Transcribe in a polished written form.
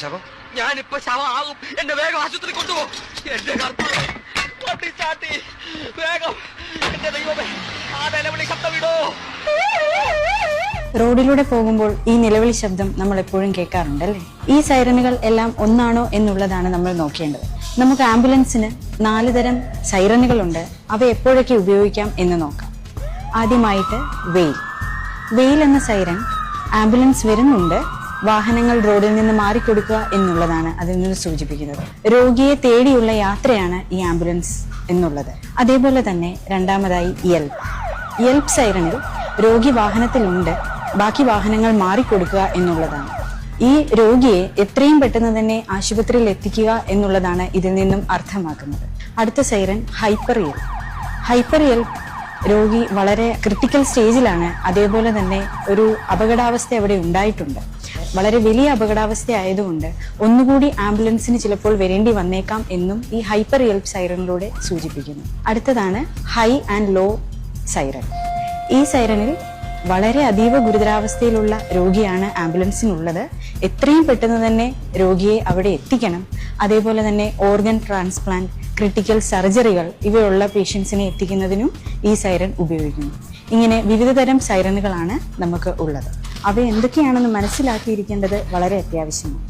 ശവം? ഞാനിപ്പോ ശവമാകും. എന്നെ വേഗം ആശുപത്രി കൊണ്ടുപോകും. എന്റെ കർത്താവേ, ചാട്ടി വേഗം. എന്റെ ദൈവമേ, ആ നിലവിളി ശബ്ദം വിടോ. റോഡിലൂടെ പോകുമ്പോൾ ഈ നിലവിളി ശബ്ദം നമ്മൾ എപ്പോഴും കേൾക്കാറുണ്ടല്ലേ? ഈ സൈറനുകൾ എല്ലാം ഒന്നാണോ എന്നുള്ളതാണ് നമ്മൾ നോക്കേണ്ടത്. നമുക്ക് ആംബുലൻസിന് 4 തരം സൈറനുകളുണ്ട്. അവ എപ്പോഴൊക്കെ ഉപയോഗിക്കാം എന്ന് നോക്കാം. ആദ്യമായിട്ട് വെയിൽ എന്ന സൈറൻ ആംബുലൻസ് വരുന്നുണ്ട്, വാഹനങ്ങൾ റോഡിൽ നിന്ന് മാറിക്കൊടുക്കുക എന്നുള്ളതാണ് അതിൽ നിന്ന് സൂചിപ്പിക്കുന്നത്. രോഗിയെ തേടിയുള്ള യാത്രയാണ് ഈ ആംബുലൻസ് എന്നുള്ളത്. അതേപോലെ തന്നെ രണ്ടാമതായി യെൽപ്പ് സൈറനിൽ രോഗി വാഹനത്തിലുണ്ട്, ബാക്കി വാഹനങ്ങൾ മാറിക്കൊടുക്കുക എന്നുള്ളതാണ്. ഈ രോഗിയെ എത്രയും പെട്ടെന്ന് തന്നെ ആശുപത്രിയിൽ എത്തിക്കുക എന്നുള്ളതാണ് ഇതിൽ നിന്നും അർത്ഥമാക്കുന്നത്. അടുത്ത സൈറൻ ഹൈപ്പർ യെൽപ്പ് രോഗി വളരെ ക്രിട്ടിക്കൽ സ്റ്റേജിലാണ്. അതേപോലെ തന്നെ ഒരു അപകടാവസ്ഥ അവിടെ ഉണ്ടായിട്ടുണ്ട്. വളരെ വലിയ അപകടാവസ്ഥ ആയതുകൊണ്ട് ഒന്നുകൂടി ആംബുലൻസിന് ചിലപ്പോൾ വരേണ്ടി വന്നേക്കാം എന്നും ഈ ഹൈപ്പർ യെൽപ്പ് സൈറനിലൂടെ സൂചിപ്പിക്കുന്നു. അടുത്തതാണ് ഹൈ ആൻഡ് ലോ സൈറൻ. ഈ സൈറനിൽ വളരെ അതീവ ഗുരുതരാവസ്ഥയിലുള്ള രോഗിയാണ് ആംബുലൻസിനുള്ളത്. എത്രയും പെട്ടെന്ന് തന്നെ രോഗിയെ അവിടെ എത്തിക്കണം. അതേപോലെ തന്നെ ഓർഗൻ ട്രാൻസ്പ്ലാന്റ്, ക്രിട്ടിക്കൽ സർജറികൾ ഇവയുള്ള പേഷ്യൻസിനെ എത്തിക്കുന്നതിനും ഈ സൈറൻ ഉപയോഗിക്കുന്നു. ഇങ്ങനെ വിവിധ തരം സൈറനുകളാണ് നമുക്ക് ഉള്ളത്. അവ എന്തൊക്കെയാണെന്ന് മനസ്സിലാക്കിയിരിക്കേണ്ടത് വളരെ അത്യാവശ്യമാണ്.